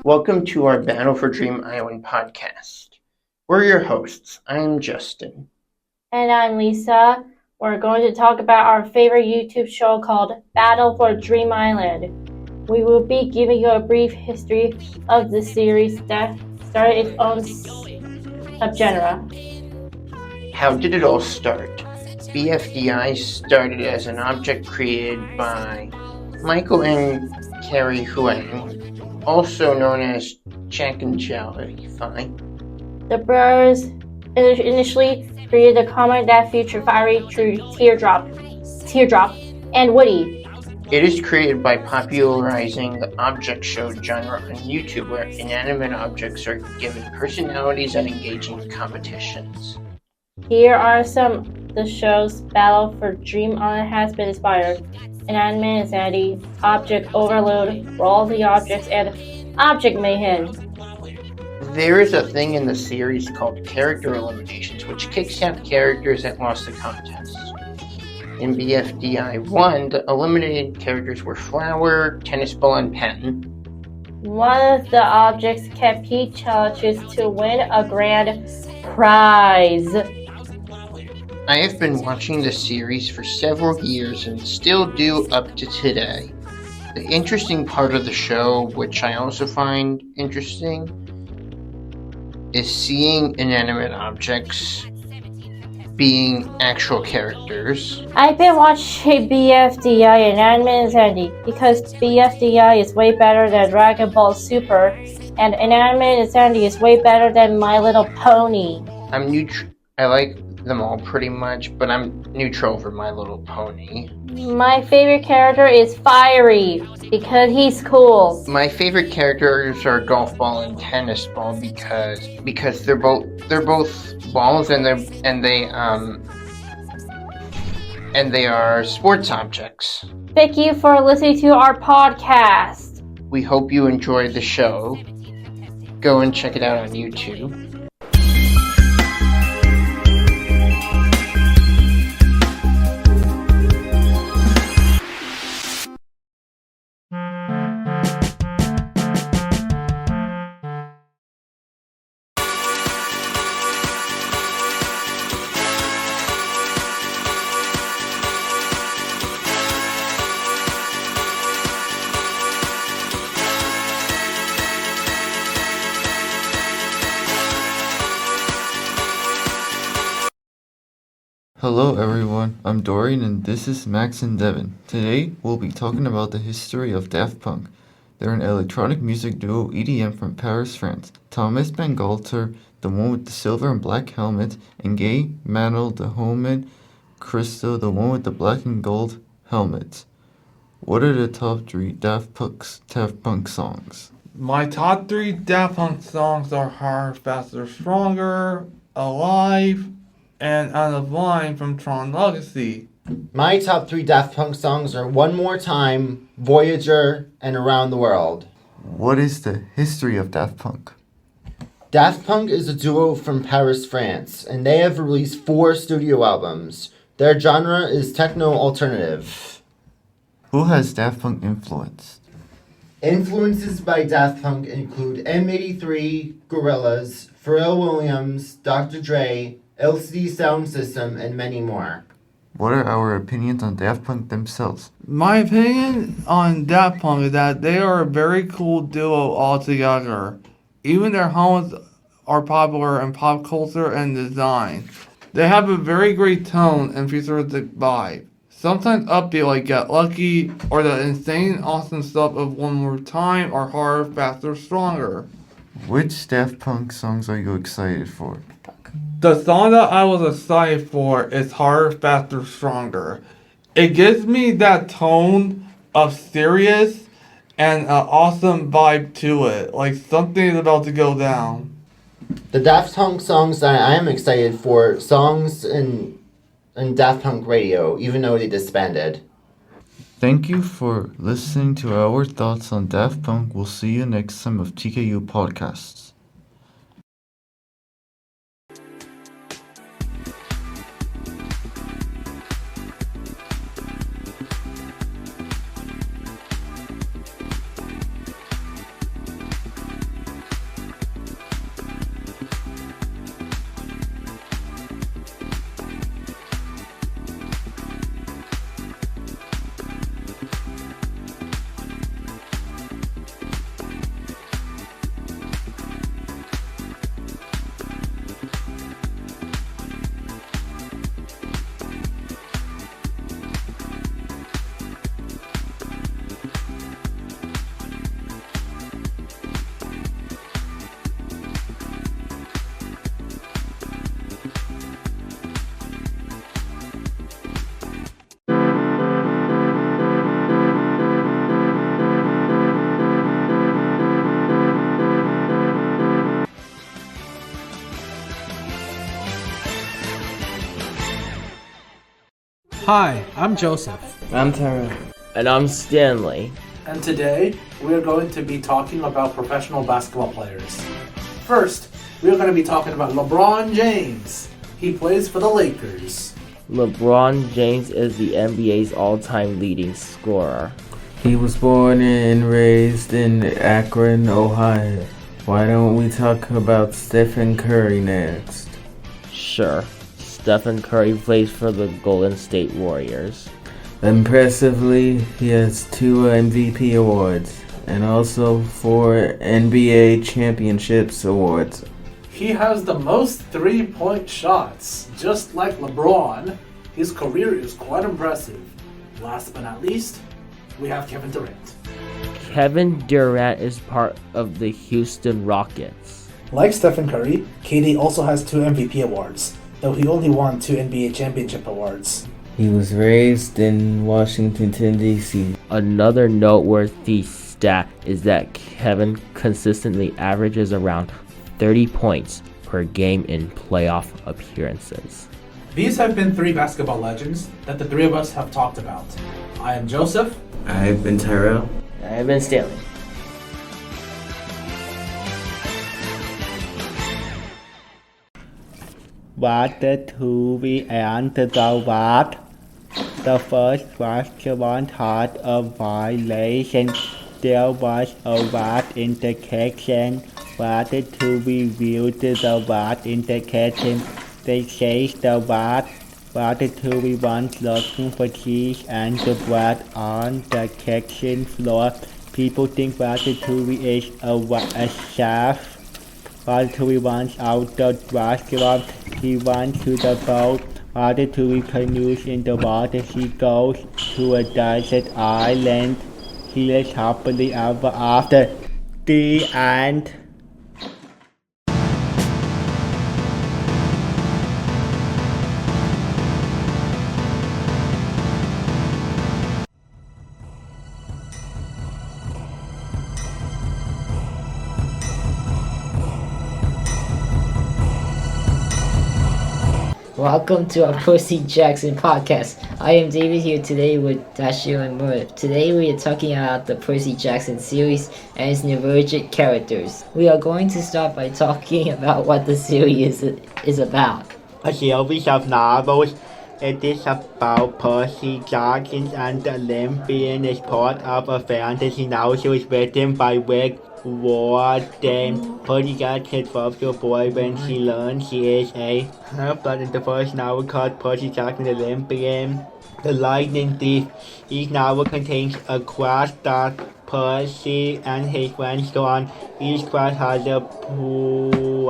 Welcome to our Battle for Dream Island podcast. We're your hosts. I'm Justin. And I'm Lisa. We're going to talk about our favorite YouTube show called Battle for Dream Island. We will be giving you a brief history of the series that started its own subgenre. How did it all start? BFDI started as an object created by Michael and Carrie Huang, also known as Jack and Jellyfy. The brothers initially created a comic that featured Fiery, True, Teardrop, and Woody. It is created by popularizing the object show genre on YouTube, where inanimate objects are given personalities and engage in competitions. Here are some the show's Battle for Dream Island has been inspired: Inanimate Insanity, Object Overload, Brawl of the Objects, and Object Mayhem. There is a thing in the series called character eliminations, which kicks out characters that lost the contest. In BFDI 1, the eliminated characters were Flower, Tennis Ball, and Pen. One of the objects compete challenges to win a grand prize. I have been watching the series for several years and still do up to today. The interesting part of the show, which I also find interesting, is seeing inanimate objects being actual characters. I've been watching BFDI Inanimate Insanity because BFDI is way better than Dragon Ball Super, and Inanimate Insanity is way better than My Little Pony. I like them all pretty much, but I'm neutral for My Little Pony. My favorite character is Fiery because he's cool. My favorite characters are Golf Ball and Tennis Ball because they're both balls and they are sports objects. Thank you for listening to our podcast. We hope you enjoyed the show. Go and check it out on YouTube. Hello everyone, I'm Dorian and this is Max and Devin. Today we'll be talking about the history of Daft Punk. They're an electronic music duo EDM from Paris, France. Thomas Bangalter, the one with the silver and black helmet, and Gay Manuel the Homan Cristo, the one with the black and gold helmet. What are the top 3 Daft Punk songs? My top 3 Daft Punk songs are Harder, Faster, Stronger, Alive, and On the Vine from Tron Legacy. My top 3 Daft Punk songs are One More Time, Voyager, and Around the World. What is the history of Daft Punk? Daft Punk is a duo from Paris, France, and they have released 4 studio albums. Their genre is techno-alternative. Who has Daft Punk influenced? Influences by Daft Punk include M83, Gorillaz, Pharrell Williams, Dr. Dre, LCD Sound System, and many more. What are our opinions on Daft Punk themselves? My opinion on Daft Punk is that they are a very cool duo altogether. Even their homes are popular in pop culture and design. They have a very great tone and futuristic vibe. Sometimes upbeat like Get Lucky, or the insane awesome stuff of One More Time, or Harder, Faster, Stronger. Which Daft Punk songs are you excited for? The song that I was excited for is Harder, Faster, Stronger. It gives me that tone of serious and an awesome vibe to it, like something is about to go down. The Daft Punk songs that I am excited for, songs in Daft Punk radio, even though they disbanded. Thank you for listening to our thoughts on Daft Punk. We'll see you next time of TKU Podcasts. Hi, I'm Joseph. I'm Tara. And I'm Stanley. And today, we are going to be talking about professional basketball players. First, we are going to be talking about LeBron James. He plays for the Lakers. LeBron James is the NBA's all-time leading scorer. He was born and raised in Akron, Ohio. Why don't we talk about Stephen Curry next? Sure. Stephen Curry plays for the Golden State Warriors. Impressively, he has 2 MVP awards and also 4 NBA championships awards. He has the most three-point shots. Just like LeBron, his career is quite impressive. Last but not least, we have Kevin Durant. Kevin Durant is part of the Houston Rockets. Like Stephen Curry, KD also has 2 MVP awards, though he only won 2 NBA championship awards. He was raised in Washington, D.C. Another noteworthy stat is that Kevin consistently averages around 30 points per game in playoff appearances. These have been 3 basketball legends that the 3 of us have talked about. I am Joseph. I've been Tyrell. I've been Stanley. What the 2 and the what? The first was the one part of violation. There was a what indication. What the 2 reviewed the what indication. They say the what the 2 wants looking for cheese and the bread on the kitchen floor. People think what the 2 is a chef. What the 2 wants out the restaurant. He went to the boat. While the 2 canoes in the water, he goes to a desert island. He lives happily ever after. The end. Welcome to our Percy Jackson podcast. I am David here today with Dashio and Murph. Today we are talking about the Percy Jackson series and its Neurodivergent characters. We are going to start by talking about what the series is about. A series of novels. It is about Percy Jackson and the Olympian is part of a fantasy novel written by Rick Warden. Percy Jackson's virtual boy when she learns she is a half-blood in the first novel called Percy Jackson the Olympian. The Lightning Thief. Each novel contains a quest that Percy and his friends go on. Each quest has a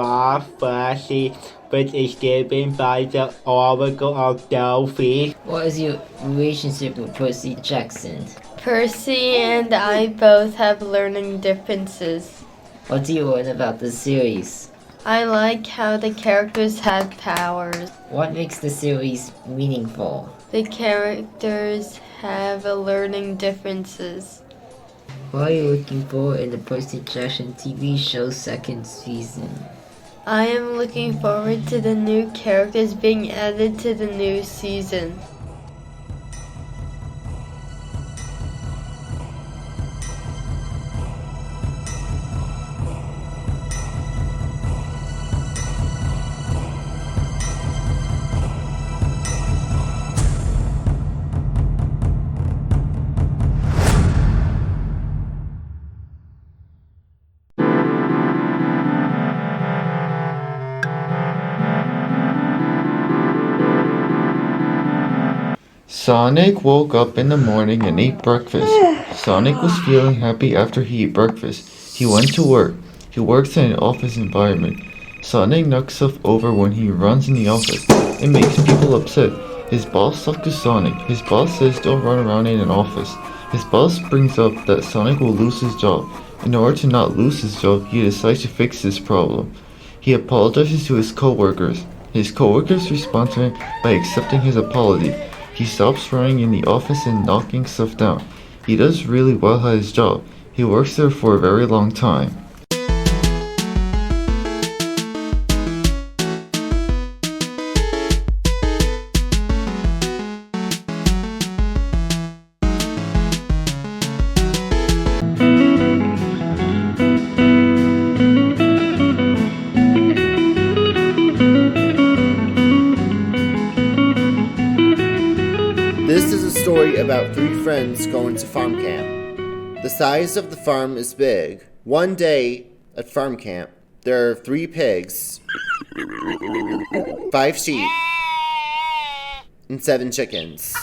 prophecy which is given by the Oracle of Delphi. What is your relationship with Percy Jackson? Percy and I both have learning differences. What do you learn about the series? I like how the characters have powers. What makes the series meaningful? The characters have learning differences. What are you looking for in the Percy Jackson TV show's 2nd season? I am looking forward to the new characters being added to the new season. Sonic woke up in the morning and ate breakfast. Sonic was feeling happy after he ate breakfast. He went to work. He works in an office environment. Sonic knocks stuff over when he runs in the office. It makes people upset. His boss talks to Sonic. His boss says don't run around in an office. His boss brings up that Sonic will lose his job. In order to not lose his job, he decides to fix this problem. He apologizes to his coworkers. His coworkers respond to him by accepting his apology. He stops running in the office and knocking stuff down. He does really well at his job. He works there for a very long time. story about three friends going to farm camp. The size of the farm is big. One day at farm camp, there are 3 pigs, 5 sheep, and 7 chickens.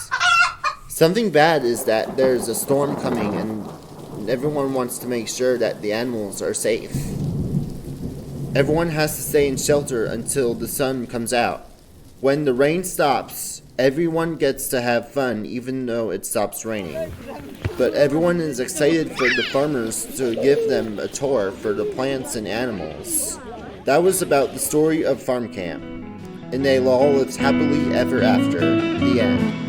Something bad is that there's a storm coming and everyone wants to make sure that the animals are safe. Everyone has to stay in shelter until the sun comes out. When the rain stops, everyone gets to have fun even though it stops raining. But everyone is excited for the farmers to give them a tour for the plants and animals. That was about the story of farm camp. And they all lived happily ever after. The end.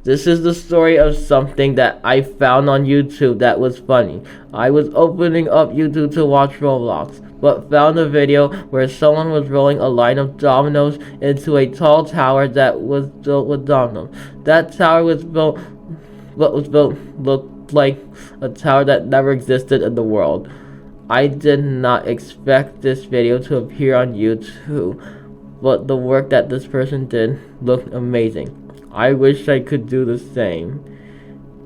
This is the story of something that I found on YouTube that was funny. I was opening up YouTube to watch Roblox, but found a video where someone was rolling a line of dominoes into a tall tower that was built with dominoes. That tower looked like a tower that never existed in the world. I did not expect this video to appear on YouTube, but the work that this person did looked amazing. I wish I could do the same.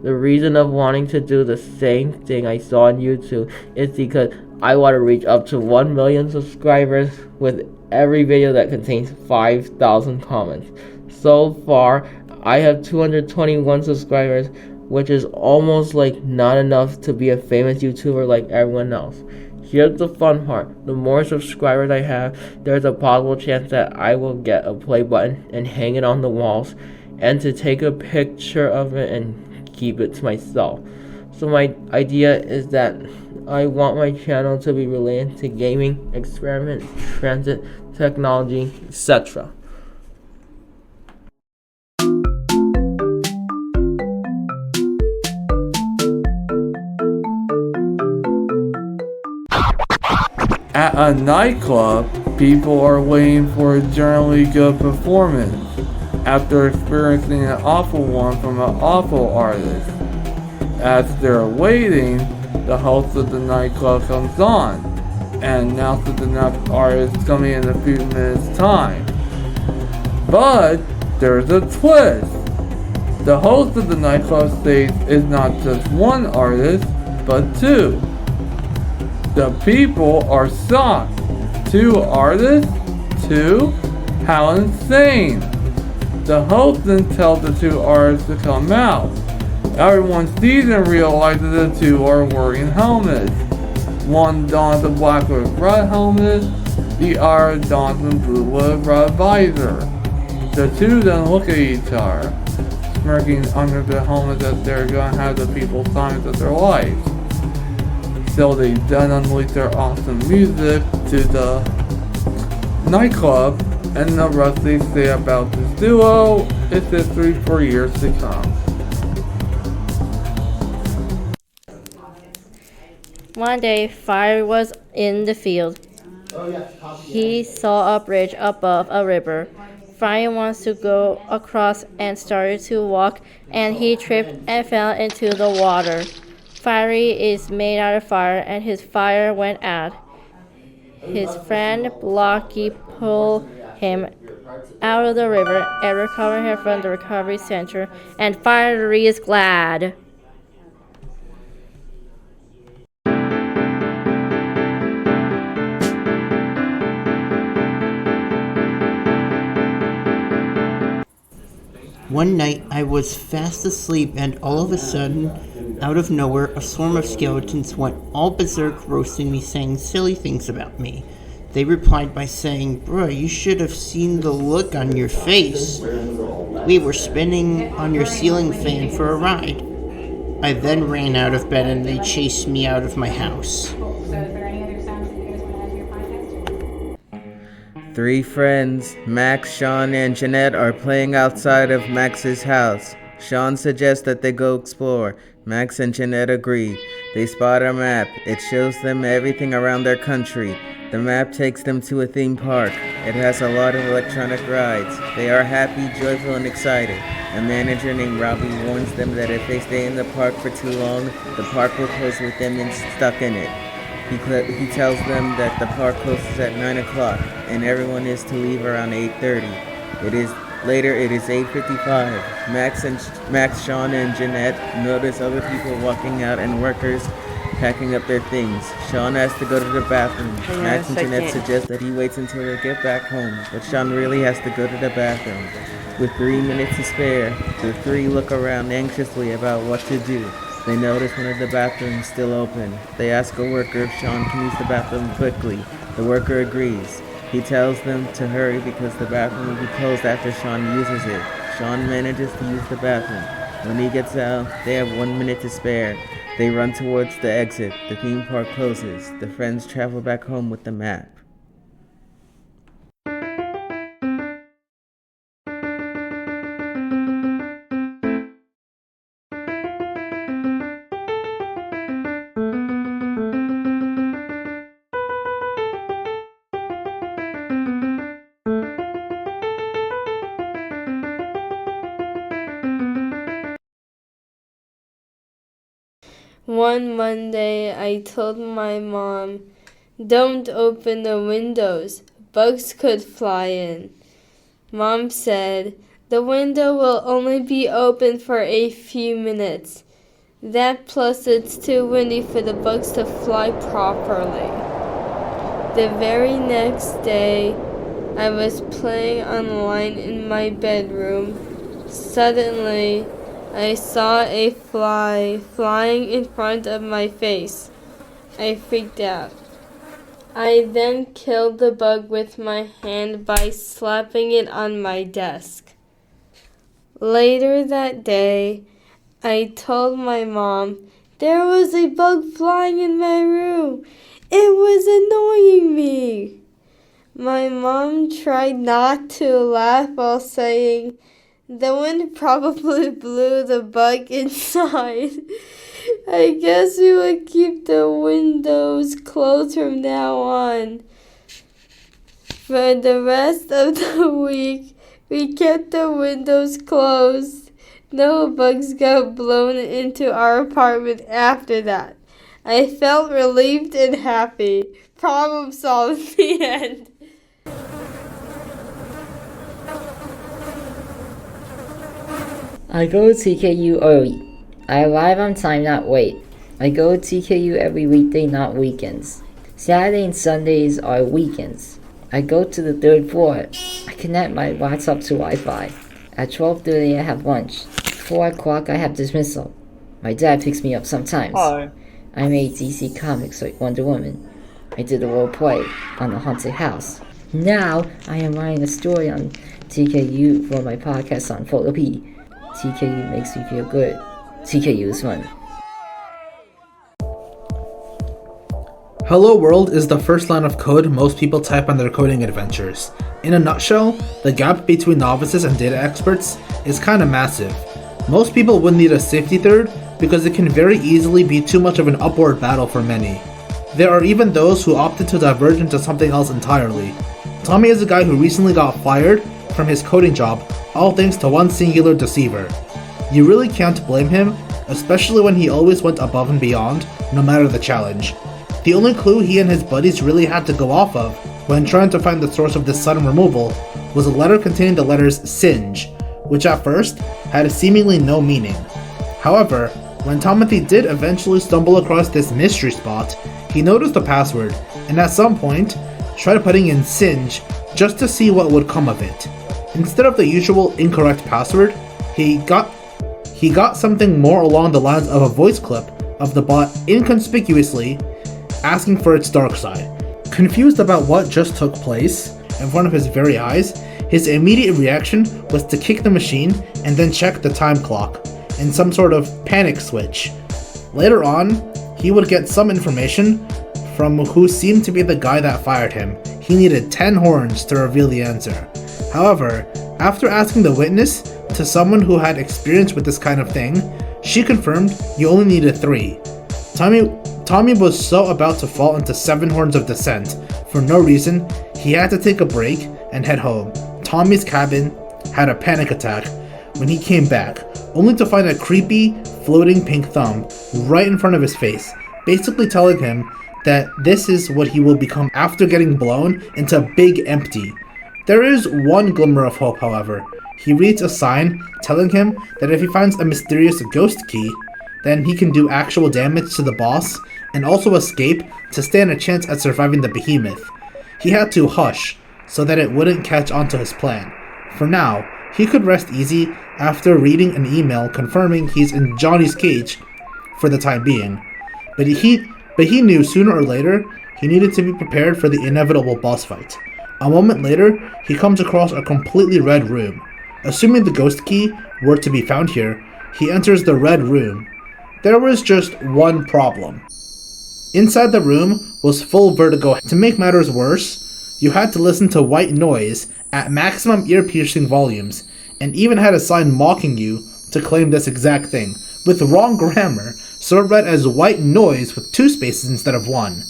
The reason of wanting to do the same thing I saw on YouTube is because I want to reach up to 1 million subscribers with every video that contains 5,000 comments. So far, I have 221 subscribers, which is almost like not enough to be a famous YouTuber like everyone else. Here's the fun part. The more subscribers I have, there's a possible chance that I will get a play button and hang it on the walls, and to take a picture of it and keep it to myself. So my idea is that I want my channel to be related to gaming, experiments, transit, technology, etc. At a nightclub, people are waiting for a generally good performance after experiencing an awful one from an awful artist. As they're waiting, the host of the nightclub comes on and announces the next artist coming in a few minutes' time. But there's a twist. The host of the nightclub states it's not just one artist, but 2. The people are shocked. 2 artists? 2? How insane! The host then tells the 2 artists to come out. Everyone sees and realizes the 2 are wearing helmets. One dons a black with red helmet, the other dons a blue with a red visor. The 2 then look at each other, smirking under the helmet that they're gonna have the people signs of their lives. So they then unleash their awesome music to the nightclub, and the rest they say about this duo is history for years to come. One day, Fire was in the field. He saw a bridge above a river. Fire wants to go across and started to walk, and he tripped and fell into the water. Fiery is made out of fire, and his fire went out. His friend Blocky pulled him out of the river and recovered him from the recovery center, and Fiery is glad. One night I was fast asleep and all of a sudden, out of nowhere, a swarm of skeletons went all berserk, roasting me, saying silly things about me. They replied by saying, "Bruh, you should have seen the look on your face. We were spinning on your ceiling fan for a ride." I then ran out of bed and they chased me out of my house. Three friends, Max, Sean, and Jeanette, are playing outside of Max's house Sean suggests that they go explore. Max and Jeanette agree. They spot a map. It shows them everything around their country. The map takes them to a theme park. It has a lot of electronic rides. They are happy, joyful, and excited. A manager named Robbie warns them that if they stay in the park for too long, the park will close with them stuck in it. He tells them that the park closes at 9 o'clock, and everyone is to leave around 8:30. It is 8:55. Max, Sean, and Jeanette notice other people walking out and workers packing up their things. Sean has to go to the bathroom. Max and Jeanette suggest that he waits until they get back home, but Sean really has to go to the bathroom. With 3 minutes to spare, the three look around anxiously about what to do. They notice one of the bathrooms still open. They ask a worker if Sean can use the bathroom quickly. The worker agrees. He tells them to hurry because the bathroom will be closed after Sean uses it. Sean manages to use the bathroom. When he gets out, they have 1 minute to spare. They run towards the exit. The theme park closes. The friends travel back home with the map. One Monday, I told my mom, "Don't open the windows. Bugs could fly in." Mom said, "The window will only be open for a few minutes. That plus it's too windy for the bugs to fly properly." The very next day, I was playing online in my bedroom. Suddenly, I saw a fly flying in front of my face. I freaked out. I then killed the bug with my hand by slapping it on my desk. Later that day, I told my mom, "There was a bug flying in my room. It was annoying me." My mom tried not to laugh while saying, "The wind probably blew the bug inside. I guess we would keep the windows closed from now on." For the rest of the week, we kept the windows closed. No bugs got blown into our apartment after that. I felt relieved and happy. Problem solved. The end. I go to TKU early. I arrive on time, not late. I go to TKU every weekday, not weekends. Saturday and Sundays are weekends. I go to the 3rd floor. I connect my laptop to Wi-Fi. At 12:30 I have lunch. 4 o'clock I have dismissal. My dad picks me up sometimes. Hi. I made DC Comics like Wonder Woman. I did a role play on the haunted house. Now I am writing a story on TKU for my podcast on Photo P. TKU makes me feel good. TKU is fun. Hello World is the first line of code most people type on their coding adventures. In a nutshell, the gap between novices and data experts is kinda massive. Most people would need a safety third because it can very easily be too much of an upward battle for many. There are even those who opted to diverge into something else entirely. Tommy is a guy who recently got fired from his coding job, all thanks to one singular deceiver. You really can't blame him, especially when he always went above and beyond, no matter the challenge. The only clue he and his buddies really had to go off of when trying to find the source of this sudden removal was a letter containing the letters Singe, which at first had seemingly no meaning. However, when Timothy did eventually stumble across this mystery spot, he noticed the password, and at some point, tried putting in Singe just to see what would come of it. Instead of the usual incorrect password, he got something more along the lines of a voice clip of the bot inconspicuously asking for its dark side. Confused about what just took place in front of his very eyes, his immediate reaction was to kick the machine and then check the time clock in some sort of panic switch. Later on, he would get some information from who seemed to be the guy that fired him. He needed 10 horns to reveal the answer. However, After asking the witness to someone who had experience with this kind of thing, she confirmed you only needed 3. Tommy was so about to fall into 7 horns of descent for no reason, he had to take a break and head home. Tommy's cabin had a panic attack when he came back, only to find a creepy, floating pink thumb right in front of his face, basically telling him that this is what he will become after getting blown into a big empty. There is one glimmer of hope, however. He reads a sign telling him that if he finds a mysterious ghost key, then he can do actual damage to the boss and also escape to stand a chance at surviving the behemoth. He had to hush so that it wouldn't catch on to his plan. For now, he could rest easy after reading an email confirming he's in Johnny's cage for the time being. But he knew sooner or later he needed to be prepared for the inevitable boss fight. A moment later, he comes across a completely red room. Assuming the ghost key were to be found here, he enters the red room. There was just one problem. Inside the room was full vertigo. To make matters worse, you had to listen to white noise at maximum ear-piercing volumes, and even had a sign mocking you to claim this exact thing, with wrong grammar, so it read as white noise with 2 spaces instead of 1.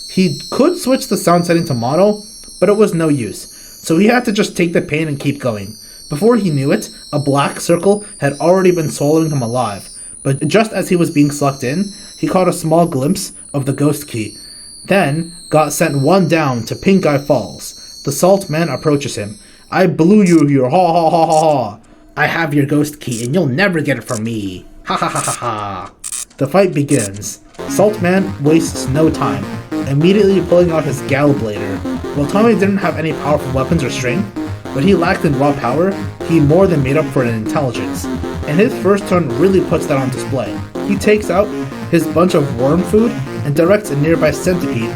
He could switch the sound setting to mono, but it was no use, so he had to just take the pain and keep going. Before he knew it, a black circle had already been swallowing him alive, but just as he was being sucked in, he caught a small glimpse of the ghost key, then got sent 1 down to Pink Eye Falls. The salt man approaches him. "I blew you here, ha ha ha ha ha. I have your ghost key and you'll never get it from me. Ha ha ha ha ha." The fight begins. Salt Man wastes no time, immediately pulling out his Gallblader. While Tommy didn't have any powerful weapons or strength, but he lacked in raw power, he more than made up for it in intelligence, and his first turn really puts that on display. He takes out his bunch of worm food and directs a nearby centipede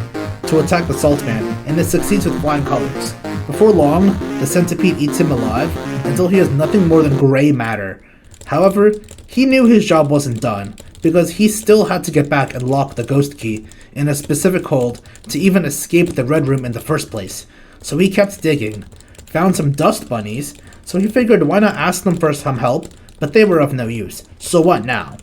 to attack the Salt Man, and it succeeds with flying colors. Before long, the centipede eats him alive until he has nothing more than gray matter. However, he knew his job wasn't done, because he still had to get back and lock the ghost key in a specific hold to even escape the red room in the first place. So he kept digging, found some dust bunnies, so he figured why not ask them for some help, but they were of no use. So what now?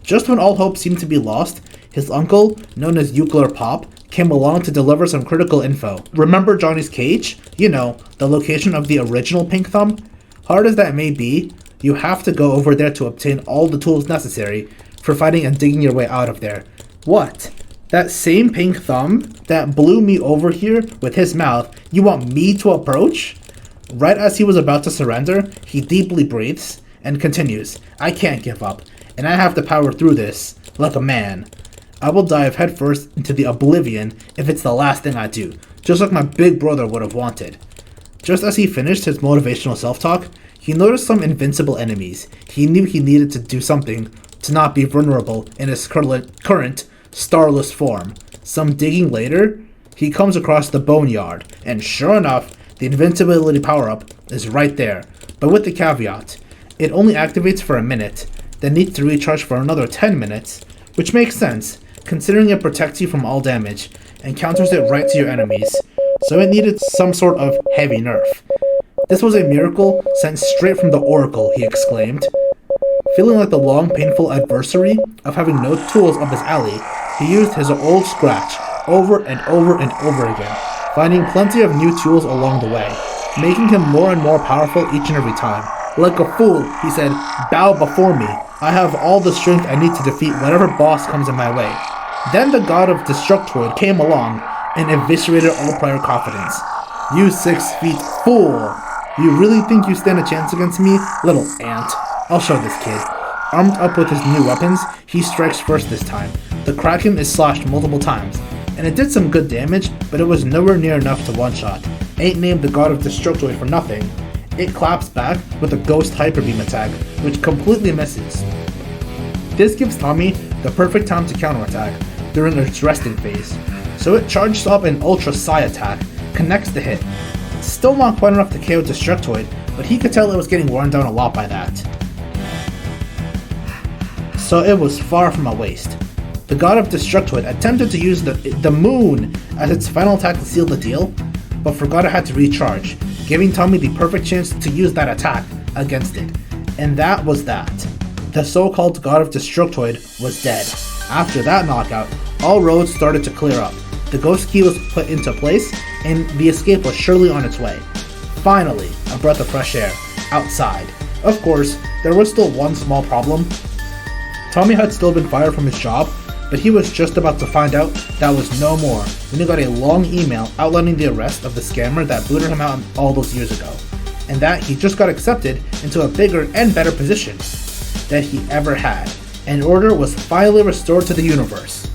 Just when all hope seemed to be lost, his uncle, known as Euclid Pop, came along to deliver some critical info. Remember Johnny's cage? You know, the location of the original Pink Thumb? Hard as that may be, you have to go over there to obtain all the tools necessary for fighting and digging your way out of there. What? That same Pink Thumb that blew me over here with his mouth, you want me to approach? Right as he was about to surrender, he deeply breathes and continues, "I can't give up, and I have to power through this, like a man. I will dive headfirst into the oblivion if it's the last thing I do, just like my big brother would have wanted." Just as he finished his motivational self-talk, he noticed some invincible enemies. He knew he needed to do something to not be vulnerable in his current starless form. Some digging later, he comes across the boneyard, and sure enough, the invincibility power-up is right there, but with the caveat, it only activates for a minute, then needs to recharge for another 10 minutes, which makes sense, considering it protects you from all damage, and counters it right to your enemies, so it needed some sort of heavy nerf. "This was a miracle sent straight from the Oracle," he exclaimed. Feeling like the long, painful adversary of having no tools up his alley, he used his old scratch over and over and over again, finding plenty of new tools along the way, making him more and more powerful each and every time. "Like a fool," he said, "bow before me. I have all the strength I need to defeat whatever boss comes in my way." Then the god of Destructoid came along and eviscerated all prior confidence. "You 6 feet fool! You really think you stand a chance against me, little ant? I'll show this kid." Armed up with his new weapons, he strikes first this time. The Kraken is slashed multiple times, and it did some good damage, but it was nowhere near enough to one-shot. Ain't named the god of Destructoid for nothing. It claps back with a Ghost Hyper Beam attack, which completely misses. This gives Tommy the perfect time to counterattack during its resting phase, so it charges up an Ultra Psi attack, connects the hit. Still not quite enough to KO Destructoid, but he could tell it was getting worn down a lot by that. So it was far from a waste. The god of Destructoid attempted to use the moon as its final attack to seal the deal, but forgot it had to recharge, giving Tommy the perfect chance to use that attack against it. And that was that. The so-called god of Destructoid was dead. After that knockout, all roads started to clear up. The ghost key was put into place, and the escape was surely on its way. Finally, a breath of fresh air, outside. Of course, there was still one small problem. Tommy had still been fired from his job, but he was just about to find out that was no more when he got a long email outlining the arrest of the scammer that booted him out all those years ago, and that he just got accepted into a bigger and better position that he ever had, and order was finally restored to the universe.